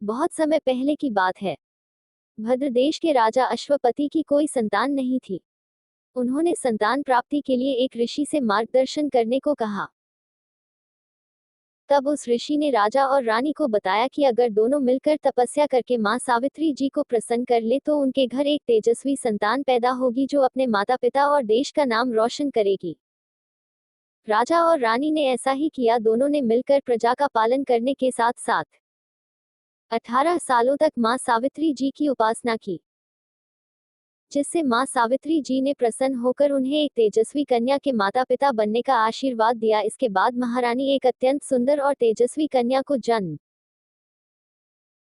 बहुत समय पहले की बात है। भद्रदेश के राजा अश्वपति की कोई संतान नहीं थी। उन्होंने संतान प्राप्ति के लिए एक ऋषि से मार्गदर्शन करने को कहा। तब उस ऋषि ने राजा और रानी को बताया कि अगर दोनों मिलकर तपस्या करके मां सावित्री जी को प्रसन्न कर ले तो उनके घर एक तेजस्वी संतान पैदा होगी जो अपने माता पिता और देश का नाम रोशन करेगी। राजा और रानी ने ऐसा ही किया। दोनों ने मिलकर प्रजा का पालन करने के साथ साथ 18 सालों तक मां सावित्री जी की उपासना की, जिससे मां सावित्री जी ने प्रसन्न होकर उन्हें एक तेजस्वी कन्या के माता पिता बनने का आशीर्वाद दिया। इसके बाद महारानी एक अत्यंत सुंदर और तेजस्वी कन्या को जन्म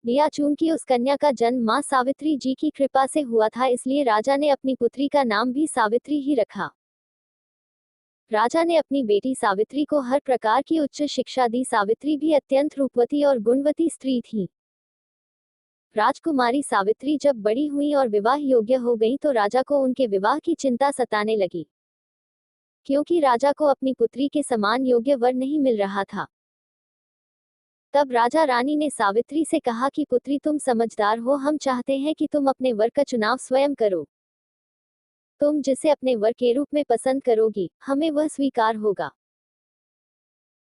दिया। चूंकि उस कन्या का जन्म मां सावित्री जी की कृपा से हुआ था, इसलिए राजा ने अपनी पुत्री का नाम भी सावित्री ही रखा। राजा ने अपनी बेटी सावित्री को हर प्रकार की उच्च शिक्षा दी। सावित्री भी अत्यंत रूपवती और गुणवती स्त्री थी। राजकुमारी सावित्री जब बड़ी हुई और विवाह योग्य हो गई तो राजा को उनके विवाह की चिंता सताने लगी, क्योंकि राजा को अपनी पुत्री के समान योग्य वर नहीं मिल रहा था। तब राजा रानी ने सावित्री से कहा कि पुत्री, तुम समझदार हो, हम चाहते हैं कि तुम अपने वर का चुनाव स्वयं करो। तुम जिसे अपने वर के रूप में पसंद करोगी, हमें वह स्वीकार होगा।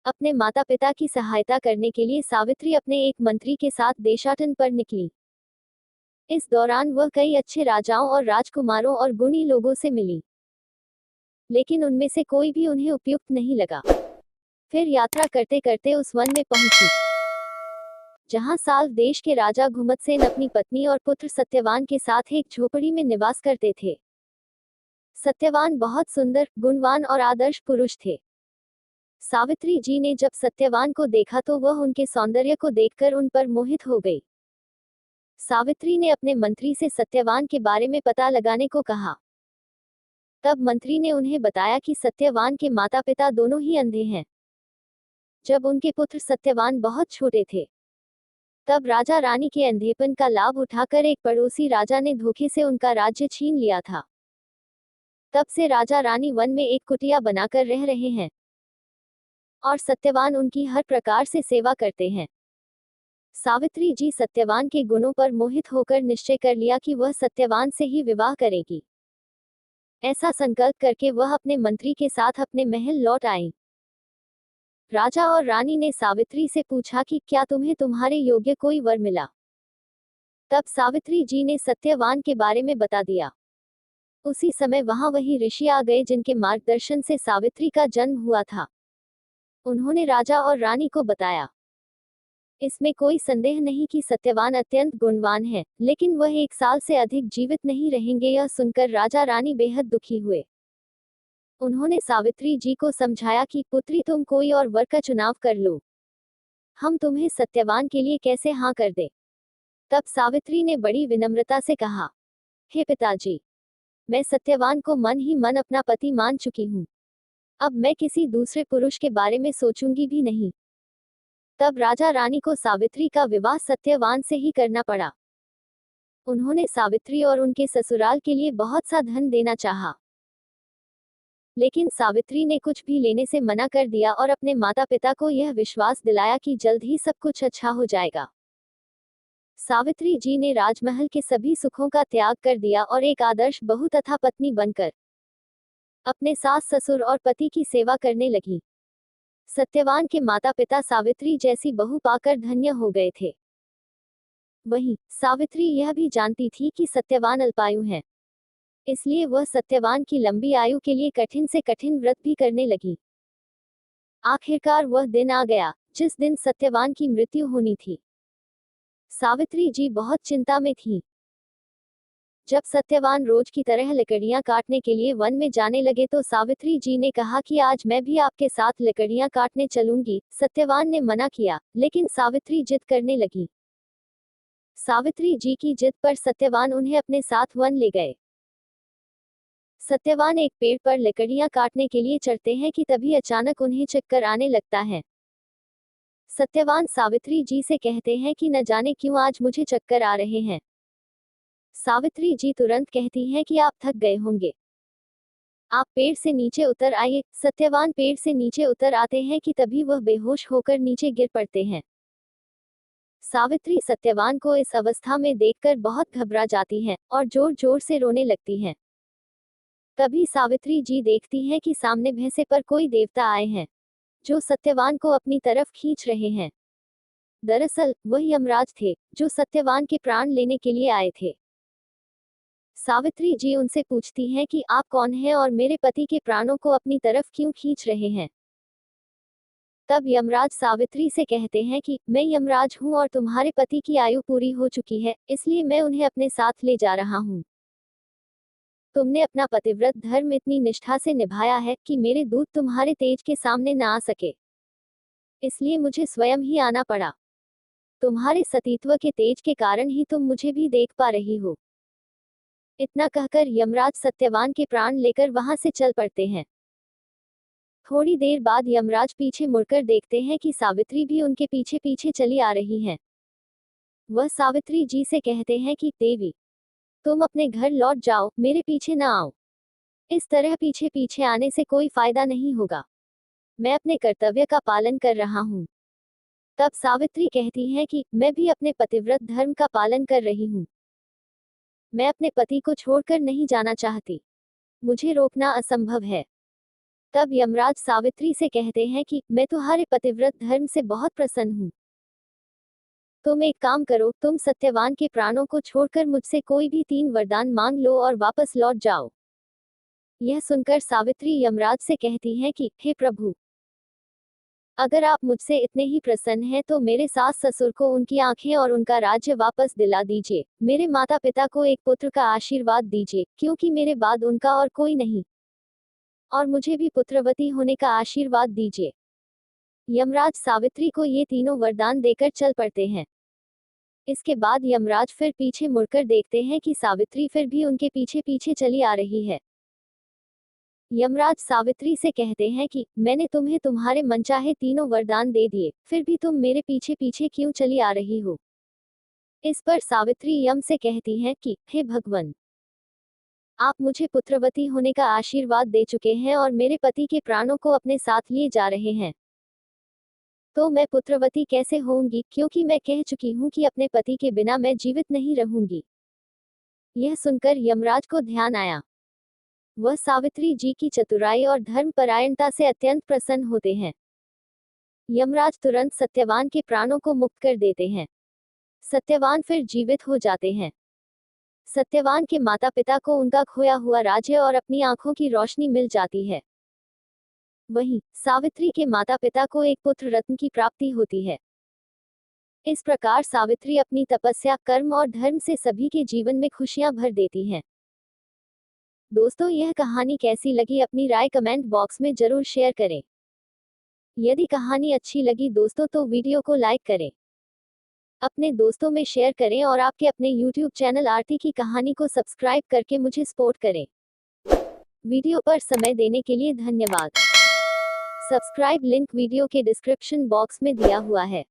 अपने माता पिता की सहायता करने के लिए सावित्री अपने एक मंत्री के साथ देशाटन पर निकली। इस दौरान वह कई अच्छे राजाओं और राजकुमारों और गुणी लोगों से मिली, लेकिन उनमें से कोई भी उन्हें उपयुक्त नहीं लगा। फिर यात्रा करते करते उस वन में पहुंची, जहां साल देश के राजा घुमतसेन अपनी पत्नी और पुत्र सत्यवान के साथ एक झोपड़ी में निवास करते थे। सत्यवान बहुत सुंदर, गुणवान और आदर्श पुरुष थे। सावित्री जी ने जब सत्यवान को देखा तो वह उनके सौंदर्य को देखकर उन पर मोहित हो गई। सावित्री ने अपने मंत्री से सत्यवान के बारे में पता लगाने को कहा। तब मंत्री ने उन्हें बताया कि सत्यवान के माता पिता दोनों ही अंधे हैं। जब उनके पुत्र सत्यवान बहुत छोटे थे, तब राजा रानी के अंधेपन का लाभ उठाकर एक पड़ोसी राजा ने धोखे से उनका राज्य छीन लिया था। तब से राजा रानी वन में एक कुटिया बनाकर रह रहे हैं और सत्यवान उनकी हर प्रकार से सेवा करते हैं। सावित्री जी सत्यवान के गुणों पर मोहित होकर निश्चय कर लिया कि वह सत्यवान से ही विवाह करेगी। ऐसा संकल्प करके वह अपने मंत्री के साथ अपने महल लौट आई। राजा और रानी ने सावित्री से पूछा कि क्या तुम्हें तुम्हारे योग्य कोई वर मिला? तब सावित्री जी ने सत्यवान के बारे में बता दिया। उसी समय वहां वही ऋषि आ गए जिनके मार्गदर्शन से सावित्री का जन्म हुआ था। उन्होंने राजा और रानी को बताया, इसमें कोई संदेह नहीं कि सत्यवान अत्यंत गुणवान है, लेकिन वह 1 साल से अधिक जीवित नहीं रहेंगे। यह सुनकर राजा रानी बेहद दुखी हुए। उन्होंने सावित्री जी को समझाया कि पुत्री, तुम कोई और वर का चुनाव कर लो, हम तुम्हें सत्यवान के लिए कैसे हाँ कर दे। तब सावित्री ने बड़ी विनम्रता से कहा, हे पिताजी, मैं सत्यवान को मन ही मन अपना पति मान चुकी हूँ। अब मैं किसी दूसरे पुरुष के बारे में सोचूंगी भी नहीं। तब राजा रानी को सावित्री का विवाह सत्यवान से ही करना पड़ा। उन्होंने सावित्री और उनके ससुराल के लिए बहुत सा धन देना चाहा, लेकिन सावित्री ने कुछ भी लेने से मना कर दिया और अपने माता पिता को यह विश्वास दिलाया कि जल्द ही सब कुछ अच्छा हो जाएगा। सावित्री जी ने राजमहल के सभी सुखों का त्याग कर दिया और एक आदर्श बहू तथा पत्नी बनकर अपने सास ससुर और पति की सेवा करने लगी। सत्यवान के माता पिता सावित्री जैसी बहू पाकर धन्य हो गए थे। वहीं सावित्री यह भी जानती थी कि सत्यवान अल्पायु है, इसलिए वह सत्यवान की लंबी आयु के लिए कठिन से कठिन व्रत भी करने लगी। आखिरकार वह दिन आ गया जिस दिन सत्यवान की मृत्यु होनी थी। सावित्री जी बहुत चिंता में थी। जब सत्यवान रोज की तरह लकड़ियां काटने के लिए वन में जाने लगे तो सावित्री जी ने कहा कि आज मैं भी आपके साथ लकड़ियां काटने चलूंगी। सत्यवान ने मना किया, लेकिन सावित्री जिद करने लगी। सावित्री जी की जिद पर सत्यवान उन्हें अपने साथ वन ले गए। सत्यवान एक पेड़ पर लकड़ियां काटने के लिए चढ़ते हैं कि तभी अचानक उन्हें चक्कर आने लगता है। सत्यवान सावित्री जी से कहते हैं कि न जाने क्यों आज मुझे चक्कर आ रहे हैं। सावित्री जी तुरंत कहती हैं कि आप थक गए होंगे, आप पेड़ से नीचे उतर आइए। सत्यवान पेड़ से नीचे उतर आते हैं कि तभी वह बेहोश होकर नीचे गिर पड़ते हैं। सावित्री सत्यवान को इस अवस्था में देखकर बहुत घबरा जाती हैं और जोर जोर से रोने लगती हैं। तभी सावित्री जी देखती हैं कि सामने भैंसे पर कोई देवता आए हैं, जो सत्यवान को अपनी तरफ खींच रहे हैं। दरअसल वह यमराज थे, जो सत्यवान के प्राण लेने के लिए आए थे। सावित्री जी उनसे पूछती हैं कि आप कौन हैं और मेरे पति के प्राणों को अपनी तरफ क्यों खींच रहे हैं। तब यमराज सावित्री से कहते हैं कि मैं यमराज हूँ और तुम्हारे पति की आयु पूरी हो चुकी है, इसलिए मैं उन्हें अपने साथ ले जा रहा हूँ। तुमने अपना पतिव्रत धर्म इतनी निष्ठा से निभाया है कि मेरे दूत तुम्हारे तेज के सामने न आ सके, इसलिए मुझे स्वयं ही आना पड़ा। तुम्हारे सतीत्व के तेज के कारण ही तुम मुझे भी देख पा रही हो। इतना कहकर यमराज सत्यवान के प्राण लेकर वहां से चल पड़ते हैं। थोड़ी देर बाद यमराज पीछे मुड़कर देखते हैं कि सावित्री भी उनके पीछे पीछे चली आ रही हैं। वह सावित्री जी से कहते हैं कि देवी, तुम अपने घर लौट जाओ, मेरे पीछे न आओ। इस तरह पीछे पीछे आने से कोई फायदा नहीं होगा। मैं अपने कर्तव्य का पालन कर रहा हूँ। तब सावित्री कहती हैं कि मैं भी अपने पतिव्रत धर्म का पालन कर रही हूँ। मैं अपने पति को छोड़कर नहीं जाना चाहती। मुझे रोकना असंभव है। तब यमराज सावित्री से कहते हैं कि मैं तुम्हारे पतिव्रत धर्म से बहुत प्रसन्न हूँ। तुम एक काम करो, तुम सत्यवान के प्राणों को छोड़कर मुझसे कोई भी 3 वरदान मांग लो और वापस लौट जाओ। यह सुनकर सावित्री यमराज से कहती हैं कि हे प्रभु, अगर आप मुझसे इतने ही प्रसन्न हैं तो मेरे सास ससुर को उनकी आंखें और उनका राज्य वापस दिला दीजिए। मेरे माता पिता को एक पुत्र का आशीर्वाद दीजिए, क्योंकि मेरे बाद उनका और कोई नहीं। और मुझे भी पुत्रवती होने का आशीर्वाद दीजिए। यमराज सावित्री को ये तीनों वरदान देकर चल पड़ते हैं। इसके बाद यमराज फिर पीछे मुड़कर देखते हैं कि सावित्री फिर भी उनके पीछे पीछे चली आ रही है। यमराज सावित्री से कहते हैं कि मैंने तुम्हें तुम्हारे मनचाहे तीनों वरदान दे दिए, फिर भी तुम मेरे पीछे पीछे क्यों चली आ रही हो। इस पर सावित्री यम से कहती हैं कि हे भगवान, आप मुझे पुत्रवती होने का आशीर्वाद दे चुके हैं और मेरे पति के प्राणों को अपने साथ लिए जा रहे हैं, तो मैं पुत्रवती कैसे होऊंगी, क्योंकि मैं कह चुकी हूँ कि अपने पति के बिना मैं जीवित नहीं रहूंगी। यह सुनकर यमराज को ध्यान आया। वह सावित्री जी की चतुराई और धर्मपरायणता से अत्यंत प्रसन्न होते हैं। यमराज तुरंत सत्यवान के प्राणों को मुक्त कर देते हैं। सत्यवान फिर जीवित हो जाते हैं। सत्यवान के माता पिता को उनका खोया हुआ राज्य और अपनी आंखों की रोशनी मिल जाती है। वहीं सावित्री के माता पिता को एक पुत्र रत्न की प्राप्ति होती है। इस प्रकार सावित्री अपनी तपस्या, कर्म और धर्म से सभी के जीवन में खुशियां भर देती हैं। दोस्तों, यह कहानी कैसी लगी अपनी राय कमेंट बॉक्स में जरूर शेयर करें। यदि कहानी अच्छी लगी दोस्तों तो वीडियो को लाइक करें, अपने दोस्तों में शेयर करें और आपके अपने YouTube चैनल आरती की कहानी को सब्सक्राइब करके मुझे सपोर्ट करें। वीडियो पर समय देने के लिए धन्यवाद। सब्सक्राइब लिंक वीडियो के डिस्क्रिप्शन बॉक्स में दिया हुआ है।